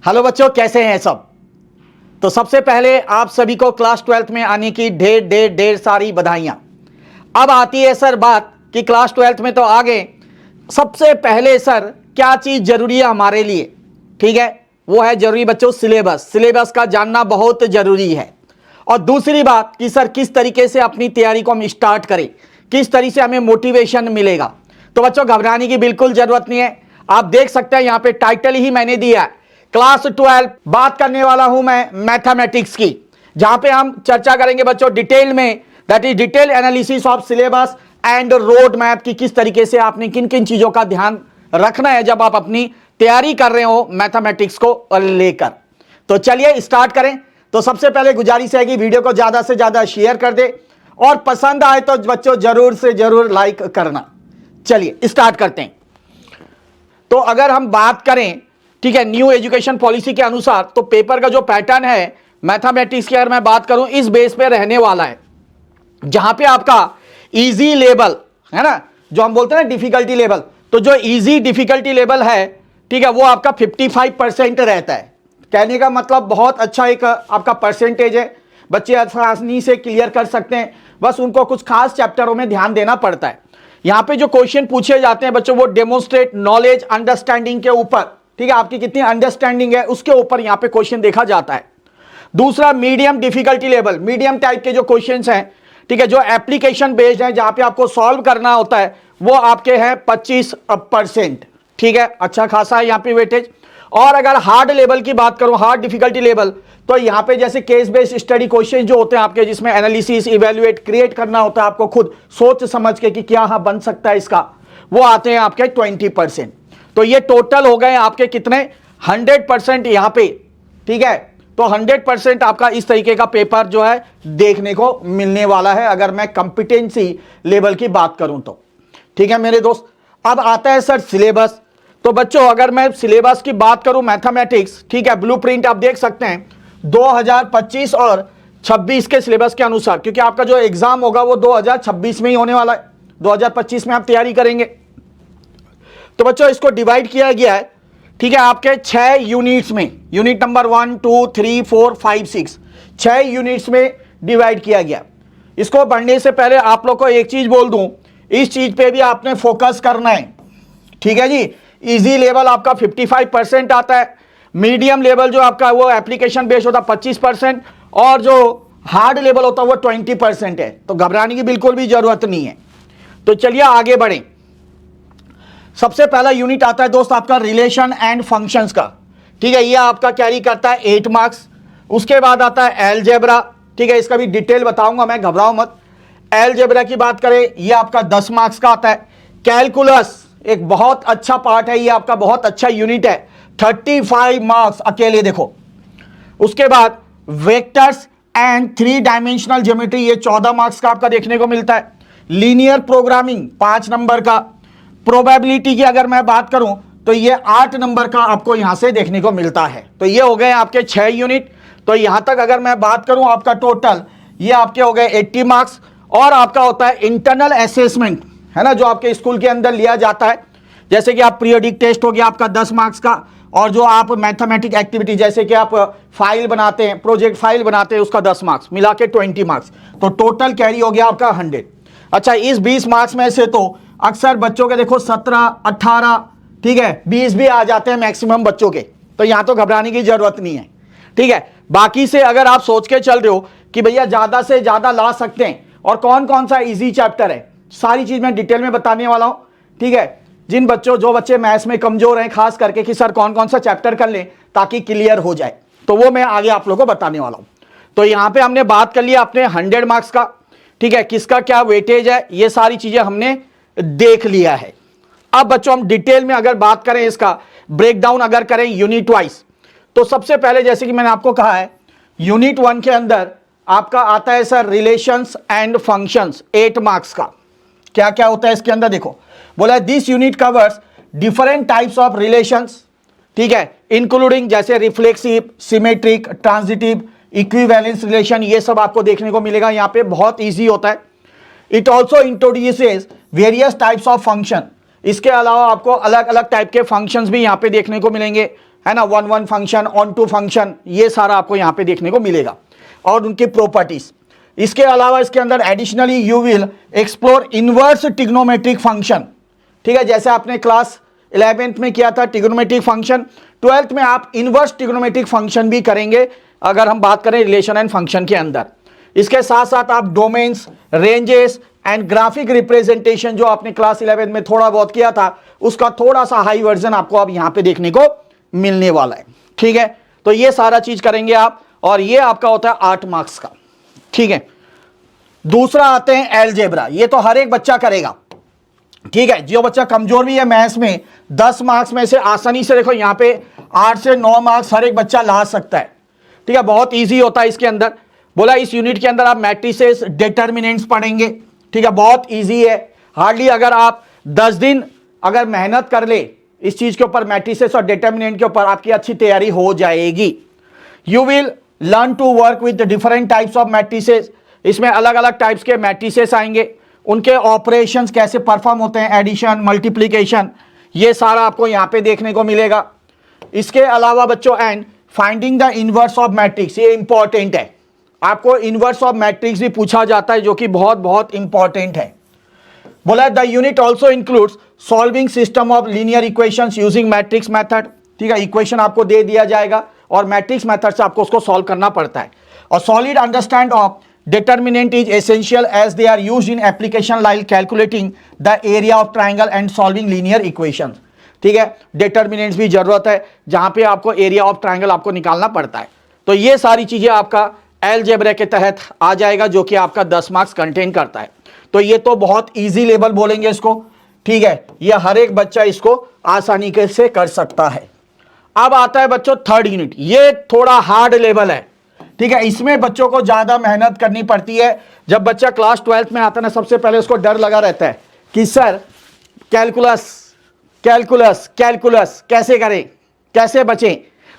Hello बच्चों, कैसे हैं सब। तो सबसे पहले आप सभी को क्लास 12th में आने की ढेर सारी बधाइयां। अब आती है सर बात कि क्लास 12th में तो आ गए, सबसे पहले सर क्या चीज जरूरी है हमारे लिए। ठीक है, वो है जरूरी बच्चों सिलेबस का जानना बहुत जरूरी है। और दूसरी बात कि सर किस तरीके से अपनी तैयारी को हम स्टार्ट करें, किस तरीके से हमें मोटिवेशन मिलेगा। तो बच्चों घबराने की बिल्कुल जरूरत नहीं है। आप देख सकते हैं यहाँ पे टाइटल ही मैंने दिया है क्लास 12। बात करने वाला हूं मैं मैथमेटिक्स की, जहां पे हम चर्चा करेंगे बच्चों डिटेल में, that is detail analysis of syllabus and road map की किस तरीके से आपने किन किन चीजों का ध्यान रखना है जब आप अपनी तैयारी कर रहे हो मैथमेटिक्स को लेकर। तो चलिए स्टार्ट करें। तो सबसे पहले गुजारिश है कि वीडियो को ज्यादा से ज्यादा शेयर कर दे और पसंद आए तो बच्चों जरूर से जरूर लाइक करना। चलिए स्टार्ट करते हैं। तो अगर हम बात करें, ठीक है, न्यू एजुकेशन पॉलिसी के अनुसार तो पेपर का जो पैटर्न है मैथमेटिक्स की अगर मैं बात करूं इस बेस पे रहने वाला है, जहां पे आपका इजी लेवल है ना, जो हम बोलते हैं डिफिकल्टी लेवल, तो जो इजी डिफिकल्टी लेवल है, ठीक है, वो आपका 55% रहता है। कहने का मतलब बहुत अच्छा एक आपका परसेंटेज है, बच्चे आसानी से क्लियर कर सकते हैं, बस उनको कुछ खास चैप्टरों में ध्यान देना पड़ता है। यहां पे जो क्वेश्चन पूछे जाते हैं बच्चों वो डेमोन्स्ट्रेट नॉलेज अंडरस्टैंडिंग के ऊपर, ठीक है, आपकी कितनी अंडरस्टैंडिंग है उसके ऊपर यहां पे क्वेश्चन देखा जाता है। दूसरा medium difficulty level, medium type के जो क्वेश्चंस हैं, ठीक है, जो एप्लीकेशन बेस्ड हैं, जहां पे आपको सॉल्व करना होता है, वो आपके हैं 25%। ठीक है, अच्छा खासा है यहां पे वेटेज। और अगर हार्ड लेवल की बात करूं, हार्ड डिफिकल्टी लेवल, तो यहां पे जैसे केस बेस्ड स्टडी क्वेश्चन जो होते हैं आपके, जिसमें एनालिसिस इवेल्युएट क्रिएट करना होता है आपको खुद सोच समझ के कि क्या हाँ बन सकता है इसका, वो आते हैं आपके 20%। तो ये टोटल हो गए आपके कितने 100% यहां पे। ठीक है, तो 100% आपका इस तरीके का पेपर जो है देखने को मिलने वाला है अगर मैं कंपिटेंसी लेवल की बात करूं तो। ठीक है मेरे दोस्त, अब आता है सर सिलेबस। तो बच्चों अगर मैं सिलेबस की बात करूं मैथमेटिक्स, ठीक है, ब्लूप्रिंट आप देख सकते हैं 2025 और 26 के सिलेबस के अनुसार, क्योंकि आपका जो एग्जाम होगा वो 2026 में ही होने वाला है, 2025 में आप तैयारी करेंगे। तो बच्चों इसको डिवाइड किया गया है, ठीक है, आपके 6 यूनिट्स में, यूनिट नंबर 1 2 3 4 5 6, 6 यूनिट्स में डिवाइड किया गया। इसको पढ़ने से पहले आप लोग को एक चीज बोल दूं, इस चीज पे भी आपने फोकस करना है। ठीक है जी, इजी लेवल आपका 55% आता है, मीडियम लेवल जो आपका वो एप्लीकेशन बेस्ड होता है 25%, और जो हार्ड लेवल होता है वो 20% है। तो घबराने की बिल्कुल भी जरूरत नहीं है। तो चलिए आगे बढ़ें। सबसे पहला यूनिट आता है दोस्त आपका रिलेशन एंड फंक्शंस का। ठीक है, ये आपका कैरी करता है 8 मार्क्स। उसके बाद आता है एलजेब्रा, ठीक है, इसका भी डिटेल बताऊंगा मैं, घबराओ मत। एलजेब्रा की बात करें ये आपका 10 मार्क्स का आता है। कैलकुलस एक बहुत अच्छा पार्ट है, ये आपका बहुत अच्छा यूनिट है, 35 मार्क्स अकेले देखो। उसके बाद वेक्टर्स एंड 3 डायमेंशनल ज्योमेट्री, ये 14 मार्क्स का आपका देखने को मिलता है। लीनियर प्रोग्रामिंग 5 नंबर का। प्रोबेबिलिटी की अगर मैं बात करूं तो ये 8 नंबर का आपको यहां से देखने को मिलता है। तो ये हो गए आपके 6 यूनिट। तो यहां तक अगर मैं बात करूं आपका टोटल ये आपके हो गए 80 मार्क्स। और आपका होता है इंटरनल असेसमेंट, है ना, जो आपके स्कूल के अंदर लिया जाता है, जैसे कि आप पीरियोडिक टेस्ट हो गया आपका 10 मार्क्स का, और जो आप मैथमेटिक एक्टिविटी जैसे कि आप फाइल बनाते हैं, प्रोजेक्ट फाइल बनाते हैं, उसका 10 मार्क्स मिला के 20 मार्क्स। तो टोटल कैरी हो गया आपका 100। अच्छा, इस 20 मार्क्स में से तो अक्सर बच्चों के देखो 17 18, ठीक है, 20 भी आ जाते हैं मैक्सिमम बच्चों के। तो यहां तो घबराने की जरूरत नहीं है। ठीक है, बाकी से अगर आप सोच के चल रहे हो कि भैया ज्यादा से ज्यादा ला सकते हैं और कौन कौन सा इजी चैप्टर है, सारी चीज मैं डिटेल में बताने वाला हूं। ठीक है, जो बच्चे मैथ्स में कमजोर हैं खास करके कि सर कौन कौन सा चैप्टर कर लें ताकि क्लियर हो जाए, तो वो मैं आगे आप लोगों को बताने वाला हूं। तो यहां पे हमने बात कर लिया अपने 100 मार्क्स का, ठीक है, किसका क्या वेटेज है, ये सारी चीजें हमने देख लिया है। अब बच्चों हम डिटेल में अगर बात करें, इसका ब्रेकडाउन अगर करें यूनिट वाइज, तो सबसे पहले जैसे कि मैंने आपको कहा है यूनिट 1 के अंदर आपका आता है sir relations and functions 8 marks का। क्या क्या होता है इसके अंदर देखो, बोला this unit covers different types of relations, ठीक है, इंक्लूडिंग जैसे reflexive, symmetric, transitive, equivalence relation, ये सब आपको देखने को मिलेगा। यहां पे बहुत इजी होता है। It also introduces various types of function, इसके अलावा आपको अलग अलग टाइप के फंक्शंस भी यहां पे देखने को मिलेंगे, है ना, 1-1 फंक्शन, ऑन टू फंक्शन, ये सारा आपको यहाँ पे देखने को मिलेगा और उनकी प्रॉपर्टीज। इसके अलावा इसके अंदर additionally you will explore inverse trigonometric function, ठीक है, जैसे आपने क्लास 11th में किया था ट्रिग्नोमेट्रिक फंक्शन, 12th में आप इनवर्स ट्रिग्नोमेट्रिक फंक्शन भी करेंगे अगर हम बात करें रिलेशन एंड फंक्शन के अंदर। इसके साथ साथ आप domains, ranges and graphic representation जो आपने क्लास 11 में थोड़ा बहुत किया था उसका थोड़ा सा हाई वर्जन आपको अब यहां पे देखने को मिलने वाला है, ठीक है। तो ये सारा चीज करेंगे आप और ये आपका होता है 8 मार्क्स का, ठीक है। दूसरा आते हैं एलजेब्रा, ये तो हर एक बच्चा करेगा, ठीक है। जो बच्चा कमजोर भी है मैथ्स में 10 मार्क्स में से आसानी से देखो यहां पे 8 से 9 मार्क्स हर एक बच्चा ला सकता है, ठीक है। बहुत इजी होता है इसके अंदर। बोला इस यूनिट के अंदर आप मैट्रिसेस, डिटर्मिनेंट्स पढ़ेंगे, ठीक है, बहुत इजी है। हार्डली अगर आप 10 दिन अगर मेहनत कर ले इस चीज के ऊपर, मैट्रिसेस और डिटर्मिनेंट के ऊपर, आपकी अच्छी तैयारी हो जाएगी। You will learn to work with different types of matrices, इसमें अलग अलग टाइप्स के मैट्रिसेस आएंगे, उनके ऑपरेशंस कैसे परफॉर्म होते हैं, एडिशन, मल्टीप्लिकेशन, ये सारा आपको यहां पे देखने को मिलेगा। इसके अलावा बच्चों and finding the inverse of matrix, ये इंपॉर्टेंट है, आपको इनवर्स ऑफ मैट्रिक्स भी पूछा जाता है जो कि बहुत बहुत इंपॉर्टेंट है। बोला the unit also includes solving system of linear equations using matrix method, ठीक है। इक्वेशन आपको दे दिया जाएगा और मैट्रिक्स मेथड से आपको उसको सॉल्व करना पड़ता है। और solid understand of determinant is essential as they are used in application like calculating the area of triangle and solving linear equations, ठीक है। determinants भी जरूरत है जहां पे आपको एरिया ऑफ ट्राइंगल आपको निकालना पड़ता है। तो ये सारी चीजें आपका अलजेब्रा के तहत आ जाएगा जो कि आपका 10 मार्क्स कंटेन करता है। तो ये तो बहुत इजी लेवल बोलेंगे इसको, ठीक है, ये हर एक बच्चा इसको आसानी से कर सकता है। अब आता है बच्चों थर्ड यूनिट, ये थोड़ा हार्ड लेवल है, ठीक है। इसमें बच्चों को ज्यादा मेहनत करनी पड़ती है। जब बच्चा क्लास 12th में आता है ना, सबसे पहले उसको डर लगा रहता है कि सर कैलकुलस कैलकुलस कैलकुलस कैसे करें, कैसे बचें।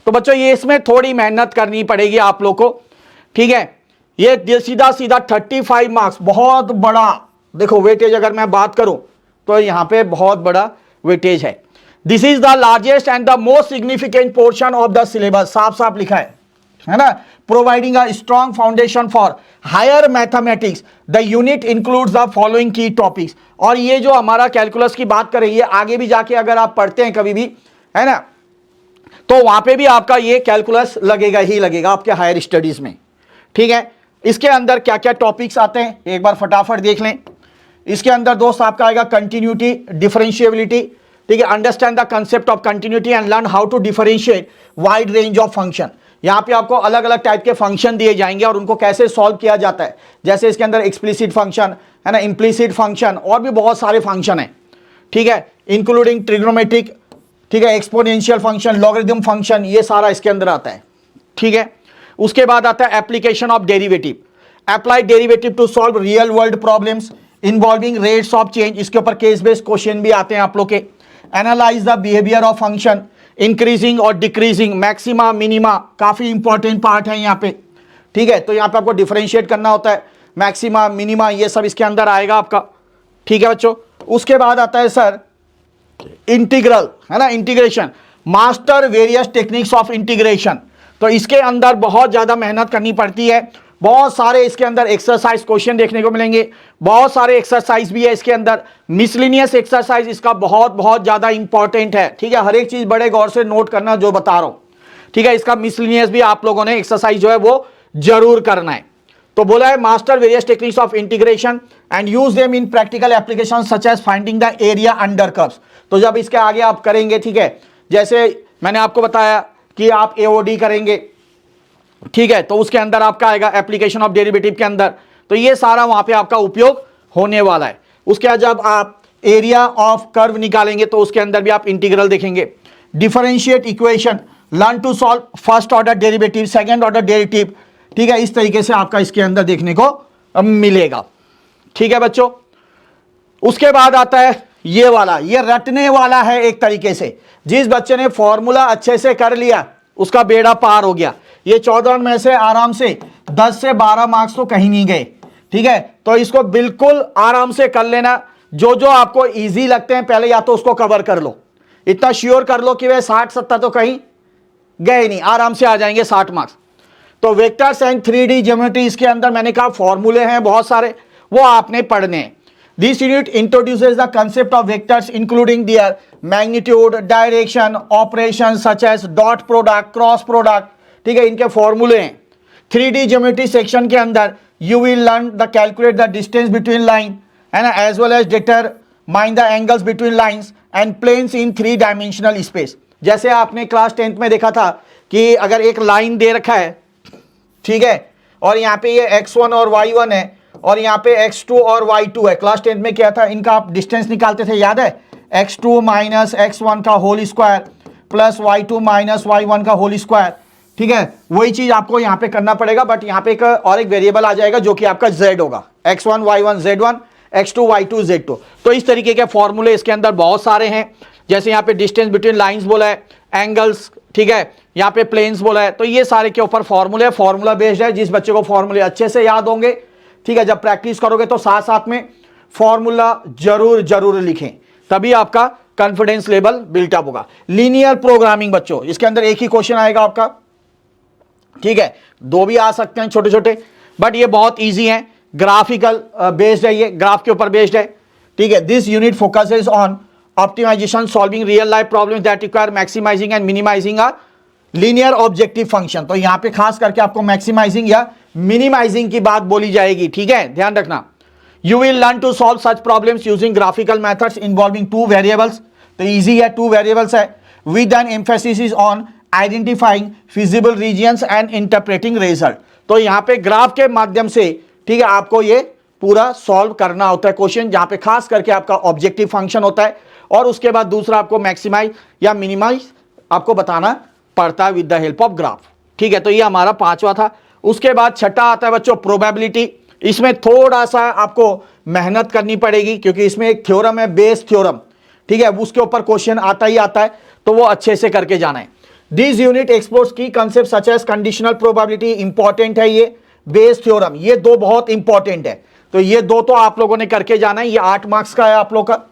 तो बच्चों ये इसमें थोड़ी मेहनत करनी पड़ेगी आप लोग को, ठीक है। ये सीधा सीधा 35 मार्क्स, बहुत बड़ा देखो वेटेज अगर मैं बात करूं तो यहां पे बहुत बड़ा वेटेज है। This is the largest and the most significant portion of the syllabus, साफ साफ लिखा है ना। Providing a strong foundation for higher mathematics, the unit includes the following key topics. और ये जो हमारा कैलकुलस की बात करें, ये आगे भी जाके अगर आप पढ़ते हैं कभी भी, है ना, तो वहां पे भी आपका ये कैलकुलस लगेगा ही लगेगा आपके हायर स्टडीज में, ठीक है। इसके अंदर क्या क्या टॉपिक्स आते हैं एक बार फटाफट देख लें। इसके अंदर दोस्त आपका आएगा कंटिन्यूटी, डिफरेंशिएबिलिटी, ठीक है। Understand the concept of continuity and learn how to differentiate wide range of function. यहां पे आपको अलग अलग टाइप के फंक्शन दिए जाएंगे और उनको कैसे सॉल्व किया जाता है, जैसे इसके अंदर एक्सप्लिसिट फंक्शन है ना, इम्प्लिसिट फंक्शन, और भी बहुत सारे फंक्शन हैं, ठीक है, इंक्लूडिंग ट्रिग्नोमेट्रिक, ठीक है, एक्सपोनेंशियल फंक्शन, लॉगरिथम फंक्शन, ये सारा इसके अंदर आता है, ठीक है। उसके बाद आता है application of derivative, apply derivative two solve real world problems involving rates of change, इसके ऊपर केस बेस्ड क्वेश्चन भी आते हैं आप लोग के। Analyse the behaviour of function, increasing और डिक्रीजिंग, मैक्सिमा मिनिमा, काफी इंपॉर्टेंट पार्ट है यहाँ पे, ठीक है। तो यहाँ पे आपको डिफरेंशिएट करना होता है, मैक्सिमा मिनिमा ये सब इसके अंदर आएगा आपका, ठीक है बच्चों। उसके बाद आता है सर इंटीग्रल, है ना, integration, master various techniques of integration. तो इसके अंदर बहुत ज्यादा मेहनत करनी पड़ती है, बहुत सारे इसके अंदर एक्सरसाइज क्वेश्चन देखने को मिलेंगे, बहुत सारे एक्सरसाइज भी है इसके अंदर। मिसलिनियस एक्सरसाइज इसका बहुत बहुत ज्यादा इंपॉर्टेंट है, ठीक है। हर एक चीज बड़े गौर से नोट करना जो बता रहा हूं, ठीक है। इसका मिसलिनियस भी आप लोगों ने एक्सरसाइज जो है वो जरूर करना है। तो बोला है master various techniques of integration and use them in practical application such as finding the area under curves. तो जब इसके आगे आप करेंगे, ठीक है, जैसे मैंने आपको बताया कि आप एओडी करेंगे, ठीक है, तो उसके अंदर आपका आएगा एप्लीकेशन ऑफ डेरिवेटिव के अंदर, तो ये सारा वहां पे आपका उपयोग होने वाला है। उसके बाद जब आप एरिया ऑफ कर्व निकालेंगे तो उसके अंदर भी आप इंटीग्रल देखेंगे। Differentiate equation, learn to solve first order derivative, second order derivative, ठीक है, इस तरीके से आपका इसके अंदर देखने को मिलेगा, ठीक है बच्चों। उसके बाद आता है ये वाला, ये रटने वाला है एक तरीके से। जिस बच्चे ने फॉर्मूला अच्छे से कर लिया उसका बेड़ा पार हो गया। ये 14 में से आराम से 10 से 12 मार्क्स तो कहीं नहीं गए, ठीक है। तो इसको बिल्कुल आराम से कर लेना, जो जो आपको इजी लगते हैं पहले या तो उसको कवर कर लो, इतना श्योर कर लो कि वे 60-70 तो कहीं गए नहीं, आराम से आ जाएंगे 60 मार्क्स। तो वेक्टर्स एंड 3D ज्योमेट्री, इसके अंदर मैंने कहा फॉर्मूले हैं बहुत सारे, वो आपने पढ़ने हैं। This unit introduces the concept of vectors including their magnitude, direction, operation such as dot product, cross product, ठीक है, इनके फॉर्मूले हैं। 3D ज्योमेट्री सेक्शन के अंदर you will learn the calculate the distance between line, है ना, as well as determine the angles between lines and planes in 3 dimensional space. जैसे आपने क्लास 10th में देखा था कि अगर एक लाइन दे रखा है, ठीक है, और यहाँ पे ये x1 और y1 है और यहाँ पे x2 और y2 है। क्लास 10th में क्या था, इनका आप डिस्टेंस निकालते थे, याद है, x2 माइनस x1 का whole square plus y2 minus y1 का होल स्क्वायर, ठीक है। वही चीज आपको यहाँ पे करना पड़ेगा, बट यहाँ पे एक वेरिएबल आ जाएगा जो कि आपका z होगा, x1 y1 z1, x2 y2 z2। तो इस तरीके के फॉर्मूले इसके अंदर बहुत सारे हैं। जैसे यहाँ पे डिस्टेंस बिटवीन लाइंस बोला है, एंगल्स, ठीक है, यहाँ पे प्लेन्स बोला है, तो ये सारे के ऊपर फॉर्मूले, फॉर्मूला बेस्ड है। जिस बच्चे को फॉर्मूले अच्छे से याद होंगे, ठीक है, जब प्रैक्टिस करोगे तो साथ साथ में फॉर्मूला जरूर जरूर लिखें, तभी आपका कॉन्फिडेंस लेवल बिल्टअप होगा। लीनियर प्रोग्रामिंग बच्चों, इसके अंदर एक ही क्वेश्चन आएगा आपका, ठीक है, 2 भी आ सकते हैं छोटे छोटे, बट ये बहुत ईजी है। ग्राफिकल बेस्ड है, ये ग्राफ के ऊपर बेस्ड है, ठीक है। This unit focuses on optimisation, solving real life problems that require maximising and minimising a linear objective function. तो यहाँ पे खास करके आपको मैक्सिमाइजिंग या मिनिमाइजिंग की बात बोली जाएगी, ठीक है, ध्यान रखना। You will learn to solve such problems using graphical methods involving 2 variables. तो इजी है, 2 वेरिएबल्स है, with an emphasis on identifying feasible regions and interpreting result. तो यहाँ पे ग्राफ के माध्यम से, ठीक है, आपको ये पूरा सॉल्व करना होता है क्वेश्चन, जहाँ पे खास करके आपका ऑब्जेक्टिव फंक्शन होता है, और उसके बाद दूसरा आपको मैक्सिमाइज या मिनिमाइज आपको बताना पड़ता है with the help of graph, ठीक है। तो ये हमारा 5वां था। उसके बाद छठा आता है बच्चों प्रोबेबिलिटी। इसमें थोड़ा सा आपको मेहनत करनी पड़ेगी, क्योंकि इसमें एक थ्योरम है, बेस थ्योरम, ठीक है, उसके ऊपर क्वेश्चन आता ही आता है, तो वो अच्छे से करके जाना है। This unit explores key concept such as conditional probability, important है ये, बेस थ्योरम, ये 2 बहुत इंपॉर्टेंट है। तो ये 2 तो आप लोगों ने करके जाना है, ये 8 मार्क्स का है आप लोग का।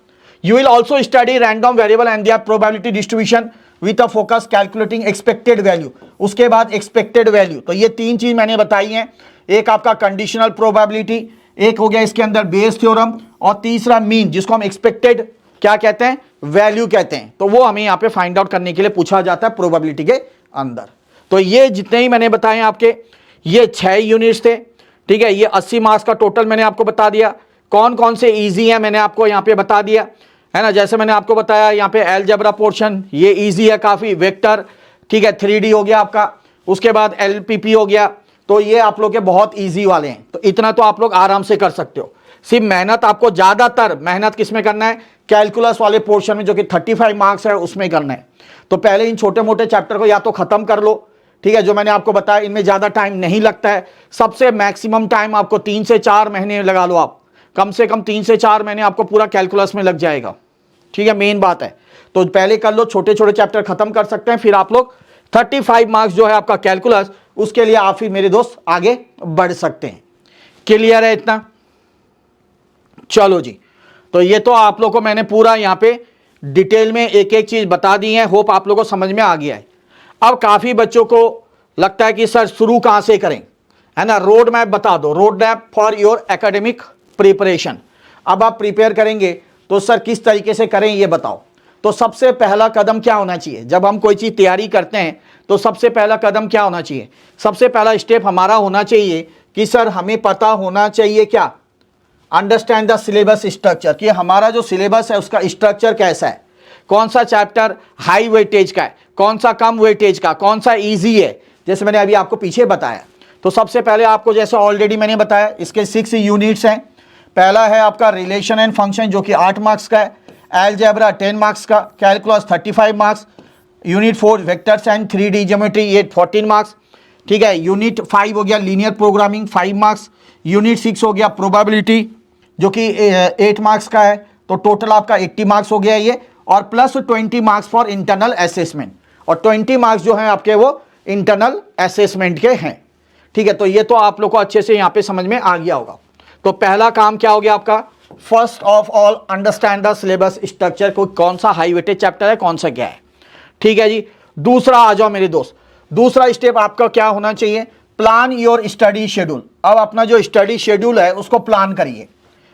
You will also study random variable and their probability distribution with a focus calculating expected value। उसके बाद expected value। तो ये 3 चीज मैंने बताई हैं, एक आपका कंडीशनल प्रोबेबिलिटी, एक हो गया इसके अंदर बेस थ्योरम, और तीसरा मीन, जिसको हम एक्सपेक्टेड क्या कहते हैं, वैल्यू कहते हैं। तो वो हमें यहाँ पे फाइंड आउट करने के लिए पूछा जाता है प्रोबेबिलिटी के अंदर। तो ये जितने ही मैंने बताए आपके, ये 6 यूनिट्स थे, ठीक है। ये 80 मार्क्स का टोटल मैंने आपको बता दिया। कौन कौन से ईजी है मैंने आपको यहाँ पे बता दिया, है ना। जैसे मैंने आपको बताया यहाँ पे अलजेब्रा पोर्शन, ये इजी है काफ़ी, वेक्टर, ठीक है, 3D हो गया आपका, उसके बाद LPP हो गया, तो ये आप लोग के बहुत इजी वाले हैं। तो इतना तो आप लोग आराम से कर सकते हो। सिर्फ मेहनत आपको ज़्यादातर मेहनत किस में करना है, कैलकुलस वाले पोर्शन में, जो कि 35 मार्क्स है, उसमें करना है। तो पहले इन छोटे मोटे चैप्टर को या तो ख़त्म कर लो, ठीक है, जो मैंने आपको बताया, इनमें ज़्यादा टाइम नहीं लगता है। सबसे मैक्सिमम टाइम आपको 3 से 4 महीने लगा लो, आप कम से कम 3 से 4 महीने आपको पूरा कैलकुलस में लग जाएगा, ठीक है, मेन बात है। तो पहले कर लो, छोटे छोटे चैप्टर खत्म कर सकते हैं, फिर आप लोग 35 मार्क्स जो है आपका कैलकुलस, उसके लिए आप फिर मेरे दोस्त आगे बढ़ सकते हैं। क्लियर है इतना? चलो जी, तो ये तो आप लोग को मैंने पूरा यहाँ पे डिटेल में एक एक चीज बता दी है। होप आप लोगों को समझ में आ गया है। अब काफी बच्चों को लगता है कि सर शुरू कहाँ से करें, है ना, रोड मैप बता दो, road map for your academic preparation. अब आप प्रिपेयर करेंगे तो सर किस तरीके से करें ये बताओ। तो सबसे पहला कदम क्या होना चाहिए, जब हम कोई चीज़ तैयारी करते हैं तो सबसे पहला कदम क्या होना चाहिए, सबसे पहला स्टेप हमारा होना चाहिए कि सर हमें पता होना चाहिए क्या, अंडरस्टैंड द सिलेबस स्ट्रक्चर, कि हमारा जो सिलेबस है उसका स्ट्रक्चर कैसा है, कौन सा चैप्टर हाई वेटेज का है, कौन सा कम वेटेज का, कौन सा ईजी है, जैसे मैंने अभी आपको पीछे बताया। तो सबसे पहले आपको जैसे ऑलरेडी मैंने बताया, इसके 6 यूनिट्स हैं। पहला है आपका रिलेशन एंड फंक्शन, जो कि 8 मार्क्स का है, अलजेब्रा 10 मार्क्स का, calculus 35 marks, unit 4 vectors and 3D geometry ये 14 मार्क्स, ठीक है। यूनिट 5 हो गया लीनियर प्रोग्रामिंग 5 मार्क्स, यूनिट 6 हो गया प्रोबेबिलिटी जो कि 8 मार्क्स का है, तो टोटल आपका 80 मार्क्स हो गया ये, और plus 20 marks for internal assessment, और 20 मार्क्स जो हैं आपके वो इंटरनल असेसमेंट के हैं, ठीक है। तो ये तो आप लोग को अच्छे से यहाँ पे समझ में आ गया होगा। तो पहला काम क्या हो गया आपका, first of all understand the syllabus structure, कोई कौन सा हाई वेटेज चैप्टर है, कौन सा क्या है, ठीक है जी। दूसरा आ जाओ मेरे दोस्त, दूसरा स्टेप आपका क्या होना चाहिए, प्लान योर स्टडी शेड्यूल। अब अपना जो स्टडी शेड्यूल है उसको प्लान करिए।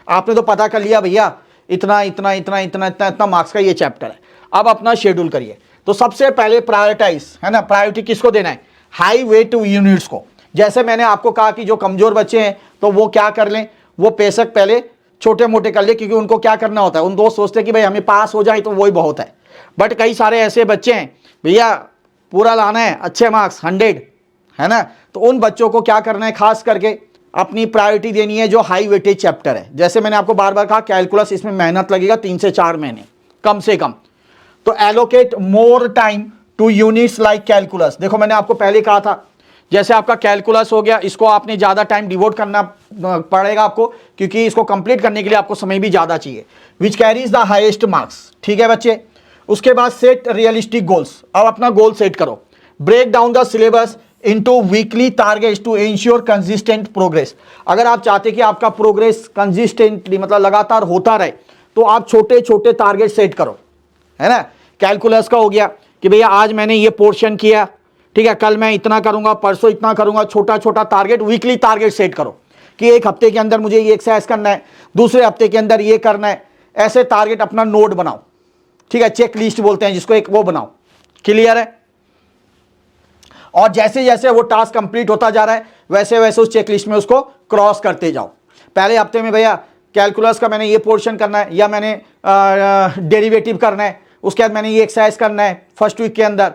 आपने तो पता कर लिया भैया इतना इतना इतना इतना इतना इतना मार्क्स का ये चैप्टर है, अब अपना शेड्यूल करिए। तो सबसे पहले प्रायोरिटाइज, है ना, प्रायोरिटी किसको देना है, हाई वेट यूनिट्स को। जैसे मैंने आपको कहा कि जो कमजोर बच्चे हैं तो वो क्या कर लें, वो पेशक पहले छोटे मोटे कर ले, क्योंकि उनको क्या करना होता है, उन दोस्त सोचते हैं कि भाई हमें पास हो जाए तो वही बहुत है। बट कई सारे ऐसे बच्चे हैं भैया पूरा लाना है, अच्छे मार्क्स 100, है ना, तो उन बच्चों को क्या करना है, खास करके अपनी प्रायोरिटी देनी है जो हाई वेटेज चैप्टर है। जैसे मैंने आपको बार बार कहा कैलकुलस, इसमें मेहनत लगेगा 3 से 4 महीने कम से कम। तो allocate more time two units like calculus. देखो मैंने आपको पहले कहा था, जैसे आपका कैलकुलस हो गया, इसको आपने ज़्यादा टाइम डिवोट करना पड़ेगा आपको, क्योंकि इसको कंप्लीट करने के लिए आपको समय भी ज़्यादा चाहिए। Which carries the highest marks, ठीक है बच्चे। उसके बाद सेट रियलिस्टिक गोल्स। अब अपना गोल सेट करो। Break down the syllabus into weekly targets to ensure consistent progress. अगर आप चाहते कि आपका प्रोग्रेस कंसिस्टेंटली मतलब लगातार होता रहे, तो आप छोटे छोटे टारगेट सेट करो, है ना। कैलकुलस का हो गया कि भैया आज मैंने ये पोर्शन किया, ठीक है, कल मैं इतना करूंगा, परसों इतना करूंगा। छोटा छोटा टारगेट, वीकली टारगेट सेट करो कि एक हफ्ते के अंदर मुझे ये एक्सरसाइज करना है, दूसरे हफ्ते के अंदर ये करना है। ऐसे टारगेट अपना नोट बनाओ, ठीक है, चेक लिस्ट बोलते हैं जिसको, एक वो बनाओ। क्लियर है। और जैसे जैसे वो टास्क कंप्लीट होता जा रहा है वैसे वैसे उस चेक लिस्ट में उसको क्रॉस करते जाओ। पहले हफ्ते में भैया कैलकुलस का मैंने ये पोर्शन करना है, या मैंने डेरिवेटिव करना है, उसके बाद मैंने ये एक्सरसाइज करना है, फर्स्ट वीक के अंदर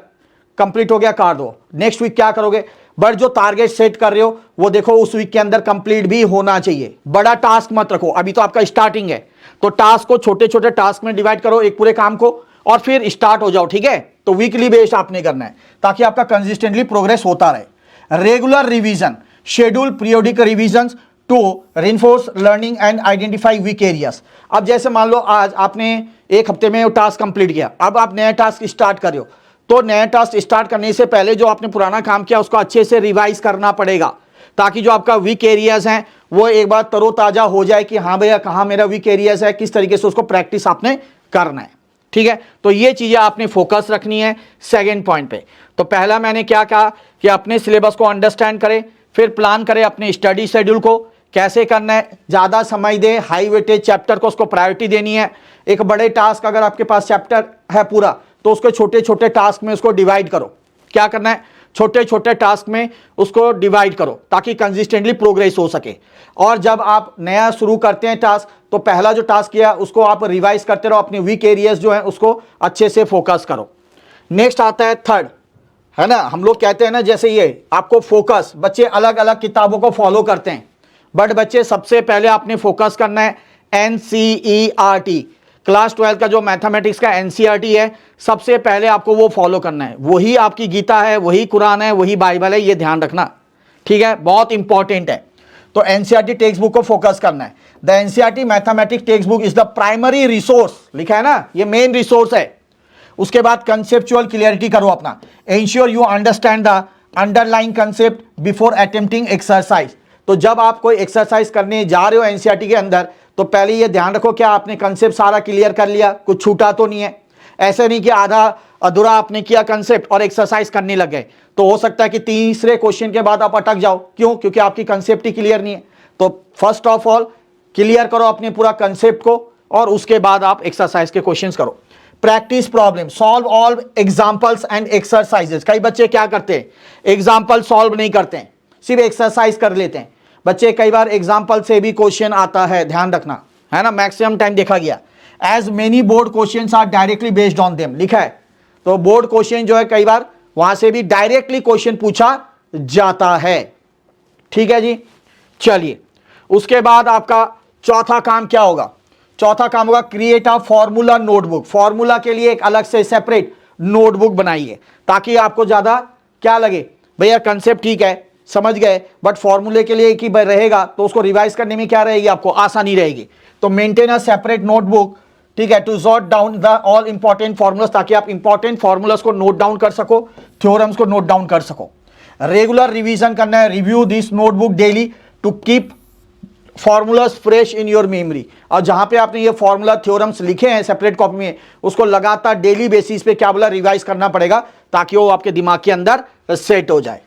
कंप्लीट हो गया, काट दो। नेक्स्ट वीक क्या करोगे, बट जो टारगेट सेट कर रहे हो वो देखो उस वीक के अंदर कंप्लीट भी होना चाहिए। बड़ा टास्क मत रखो, अभी तो आपका स्टार्टिंग है, तो टास्क को छोटे छोटे टास्क में डिवाइड करो, एक पूरे काम को, और फिर स्टार्ट हो जाओ, ठीक है। तो वीकली बेस्ड आपने करना है ताकि आपका कंसिस्टेंटली प्रोग्रेस होता रहे। Regular revision, schedule periodic revision to reinforce learning and identify weak areas. अब जैसे मान लो आज आपने एक हफ्ते में टास्क कंप्लीट किया, अब आप नया टास्क स्टार्ट कर रहे हो, तो नया टास्क स्टार्ट करने से पहले जो आपने पुराना काम किया उसको अच्छे से रिवाइज करना पड़ेगा, ताकि जो आपका वीक एरियाज हैं वो एक बार तरोताजा हो जाए कि हाँ भैया कहाँ मेरा वीक एरियाज है, किस तरीके से उसको प्रैक्टिस आपने करना है, ठीक है। तो ये चीजें आपने फोकस रखनी है सेकंड पॉइंट पे। तो पहला मैंने क्या कहा कि अपने सिलेबस को अंडरस्टैंड करें, फिर प्लान करें अपने स्टडी शेड्यूल को कैसे करना है, ज्यादा समय दे हाई वेटेज चैप्टर को, उसको प्रायोरिटी देनी है। एक बड़े टास्क अगर आपके पास चैप्टर है पूरा, तो उसको छोटे छोटे टास्क में उसको डिवाइड करो। क्या करना है, छोटे छोटे टास्क में उसको डिवाइड करो ताकि कंसिस्टेंटली प्रोग्रेस हो सके। और जब आप नया शुरू करते हैं टास्क, तो पहला जो टास्क किया उसको आप रिवाइज करते रहो, अपने वीक एरियाज जो है उसको अच्छे से फोकस करो। नेक्स्ट आता है थर्ड, है ना, हम लोग कहते हैं ना जैसे ये आपको फोकस, बच्चे अलग अलग किताबों को फॉलो करते हैं, बट बच्चे सबसे पहले आपने फोकस करना है NCERT, क्लास 12 का जो मैथमेटिक्स का NCERT है, सबसे पहले आपको वो फॉलो करना है। वही आपकी गीता है, वही कुरान है, वही बाइबल है, ये ध्यान रखना, ठीक है, बहुत इंपॉर्टेंट है। तो NCERT टेक्स्ट बुक को फोकस करना है। The NCERT mathematics text book is the primary resource, लिखा है ना, ये मेन रिसोर्स है। उसके बाद कंसेप्चुअल क्लियरिटी करो अपना, ensure you understand the underlying concept before attempting exercise. तो जब आप कोई एक्सरसाइज करने जा रहे हो NCERT के अंदर, तो पहले ये ध्यान रखो क्या आपने कंसेप्ट सारा क्लियर कर लिया, कुछ छूटा तो नहीं है। ऐसे नहीं कि आधा अधूरा आपने किया कंसेप्ट और एक्सरसाइज करने लग गए, तो हो सकता है कि तीसरे क्वेश्चन के बाद आप अटक जाओ। क्यों? क्योंकि आपकी कंसेप्ट ही क्लियर नहीं है। तो फर्स्ट ऑफ ऑल क्लियर करो अपने पूरा कंसेप्ट को, और उसके बाद आप एक्सरसाइज के क्वेश्चंस करो। Practice problem, solve all examples and exercises. कई बच्चे क्या करते हैं, एग्जाम्पल सॉल्व नहीं करते हैं, सिर्फ एक्सरसाइज कर लेते हैं। बच्चे कई बार एग्जाम्पल से भी क्वेश्चन आता है, ध्यान रखना, है ना, मैक्सिमम टाइम देखा गया। As many board questions are directly based on them, लिखा है। तो बोर्ड क्वेश्चन जो है कई बार वहां से भी डायरेक्टली क्वेश्चन पूछा जाता है, ठीक है जी। चलिए, उसके बाद आपका चौथा काम क्या होगा, चौथा काम होगा create a formula notebook. Formula के लिए एक अलग से सेपरेट नोटबुक बनाइए, ताकि आपको ज्यादा क्या लगे, भैया कंसेप्ट ठीक है समझ गए, बट फॉर्मूले के लिए एक ही रहेगा, तो उसको रिवाइज करने में क्या रहेगी, आपको आसानी रहेगी। तो मेंटेन अ सेपरेट नोटबुक, ठीक है, to jot down the all important formulas, ताकि आप इंपॉर्टेंट फॉर्मूलास को नोट डाउन कर सको, थ्योरम्स को नोट डाउन कर सको। रेगुलर रिवीजन करना है, review this notebook daily to keep formulas fresh in your memory, और जहां पे आपने ये फॉर्मूला थ्योरम्स लिखे हैं सेपरेट कॉपी में, उसको लगातार डेली बेसिस पे क्या बोला, रिवाइज करना पड़ेगा ताकि वो आपके दिमाग के अंदर सेट हो जाए।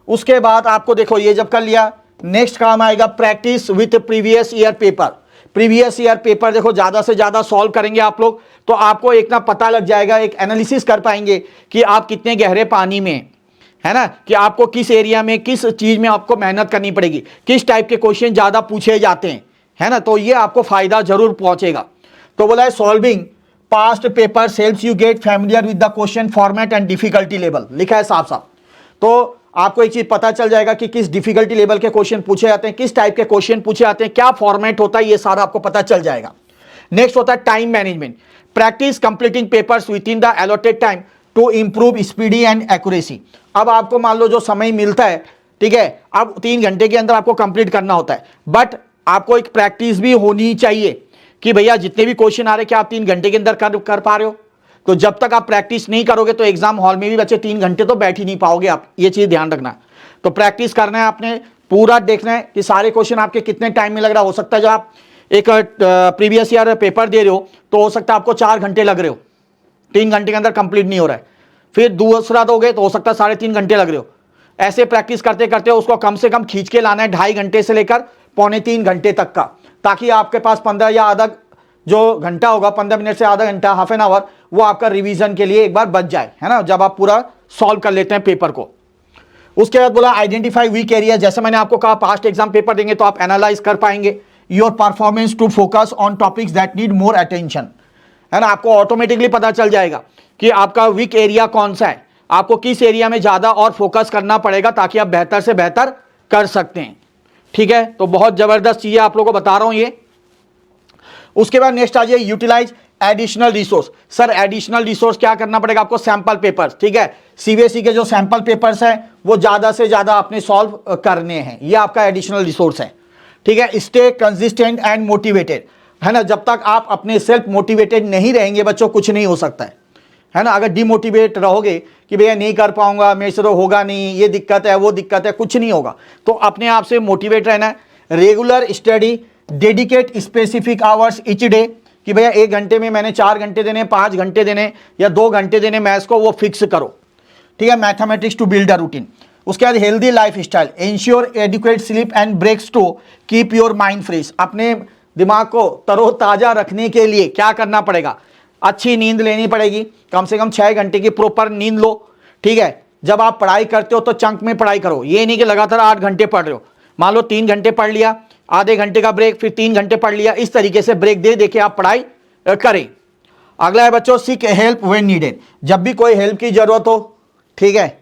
उसके बाद आपको देखो ये जब कर लिया, नेक्स्ट काम आएगा practice with previous year paper. Previous year paper देखो ज़्यादा से ज़्यादा सॉल्व करेंगे आप लोग तो आपको एक ना पता लग जाएगा, एक एनालिसिस कर पाएंगे कि आप कितने गहरे पानी में है ना, कि आपको किस एरिया में किस चीज़ में आपको मेहनत करनी पड़ेगी, किस टाइप के क्वेश्चन ज़्यादा पूछे जाते हैं, है ना, तो ये आपको फायदा जरूर पहुंचेगा। तो बोला है solving past paper helps you get familiar with the question format and difficulty level, लिखा है साफ साफ। तो आपको एक चीज पता चल जाएगा कि किस डिफिकल्टी लेवल के क्वेश्चन पूछे जाते हैं, किस टाइप के क्वेश्चन पूछे जाते हैं, क्या फॉर्मेट होता है, ये सारा आपको पता चल जाएगा। नेक्स्ट होता है time management, practice completing papers within the allotted time to improve speedy and accuracy. अब आपको मान लो जो समय मिलता है, ठीक है, अब 3 घंटे के अंदर आपको कंप्लीट करना होता है, बट आपको एक प्रैक्टिस भी होनी चाहिए कि भैया जितने भी क्वेश्चन आ रहे क्या आप 3 घंटे के अंदर कर पा रहे हो। तो जब तक आप प्रैक्टिस नहीं करोगे तो एग्जाम हॉल में भी बच्चे 3 घंटे तो बैठ ही नहीं पाओगे आप, ये चीज ध्यान रखना। तो प्रैक्टिस करना है आपने, पूरा देखना है कि सारे क्वेश्चन आपके कितने टाइम में लग रहा। हो सकता है जब आप एक प्रीवियस ईयर पेपर दे रहे हो तो हो सकता है आपको 4 घंटे लग रहे हो, 3 घंटे के अंदर कंप्लीट नहीं हो रहा है, फिर दूसरा दोगे तो हो सकता है 3.5 घंटे लग रहे हो। ऐसे प्रैक्टिस करते करते उसको कम से कम खींच के लाना है 2.5 घंटे से लेकर 2.25 घंटे तक का, ताकि आपके पास 15 या आधा जो घंटा होगा, 15 मिनट से आधा घंटा, हाफ एन आवर, वो आपका रिवीजन के लिए एक बार बच जाए, है ना, जब आप पूरा सॉल्व कर लेते हैं पेपर को। उसके बाद बोला आइडेंटिफाई वीक एरिया, जैसे मैंने आपको कहा पास्ट एग्जाम पेपर देंगे तो आप एनालाइज कर पाएंगे your performance to focus on topics that need more attention, है ना, आपको ऑटोमेटिकली पता चल जाएगा कि आपका वीक एरिया कौन सा है, आपको किस एरिया में ज्यादा और फोकस करना पड़ेगा ताकि आप बेहतर से बेहतर कर सकते हैं। ठीक है, तो बहुत जबरदस्त चीजें आप लोगों को बता रहा हूं ये। उसके बाद नेक्स्ट आ जाइए utilise additional resource. Sir additional resource क्या करना पड़ेगा आपको, सैंपल पेपर्स, ठीक है, सीबीएसई के जो सैंपल पेपर्स हैं वो ज्यादा से ज्यादा आपने सॉल्व करने हैं, ये आपका एडिशनल रिसोर्स है। ठीक है, स्टे कंसिस्टेंट एंड मोटिवेटेड, है ना, जब तक आप अपने सेल्फ मोटिवेटेड नहीं रहेंगे बच्चों कुछ नहीं हो सकता है ना। अगर डिमोटिवेट रहोगे कि भैया नहीं कर पाऊंगा, मेरे से तो होगा नहीं, ये दिक्कत है वो दिक्कत है, कुछ नहीं होगा। तो अपने आप से मोटिवेट रहना है, regular study, dedicate specific hours each day, कि भैया 1 घंटे में मैंने 4 घंटे देने, 5 घंटे देने या 2 घंटे देने मैथ्स को, वो फिक्स करो। ठीक है, mathematics to build a routine. उसके बाद healthy lifestyle, ensure adequate sleep and breaks to keep your mind fresh. अपने दिमाग को तरोताजा रखने के लिए क्या करना पड़ेगा, अच्छी नींद लेनी पड़ेगी, कम से कम 6 घंटे की प्रॉपर नींद लो। ठीक है, जब आप पढ़ाई करते हो तो चंक में पढ़ाई करो, ये नहीं कि लगातार 8 घंटे पढ़ रहे हो, मान लो 3 घंटे पढ़ लिया, आधे घंटे का ब्रेक, फिर 3 घंटे पढ़ लिया, इस तरीके से ब्रेक दे दे के आप पढ़ाई करें। अगला है बच्चों सीक हेल्प व्हेन नीडेड, जब भी कोई हेल्प की जरूरत हो, ठीक है,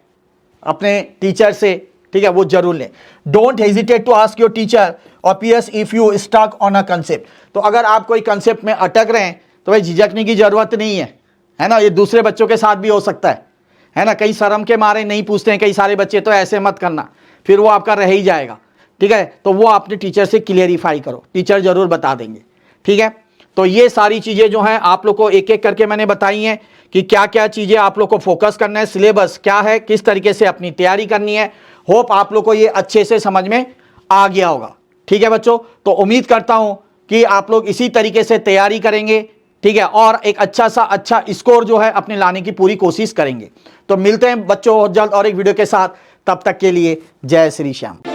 अपने टीचर से, ठीक है, वो जरूर लें। Don't hesitate to ask your teacher और peers if you stuck on a concept. तो अगर आप कोई कंसेप्ट में अटक रहे हैं तो भाई झिझकने की जरूरत नहीं है ना, ये दूसरे बच्चों के साथ भी हो सकता है ना, कई शर्म के मारे नहीं पूछते हैं कई सारे बच्चे, तो ऐसे मत करना, फिर वो आपका रह ही जाएगा। ठीक है, तो वो अपने टीचर से क्लियरिफाई करो, टीचर जरूर बता देंगे। ठीक है, तो ये सारी चीजें जो हैं आप लोग को एक एक करके मैंने बताई हैं कि क्या क्या चीजें आप लोग को फोकस करना है, सिलेबस क्या है, किस तरीके से अपनी तैयारी करनी है। होप आप लोग को ये अच्छे से समझ में आ गया होगा। ठीक है बच्चों, तो उम्मीद करता हूं कि आप लोग इसी तरीके से तैयारी करेंगे, ठीक है, और एक अच्छा स्कोर जो है अपने लाने की पूरी कोशिश करेंगे। तो मिलते हैं बच्चों जल्द और एक वीडियो के साथ, तब तक के लिए जय श्री श्याम।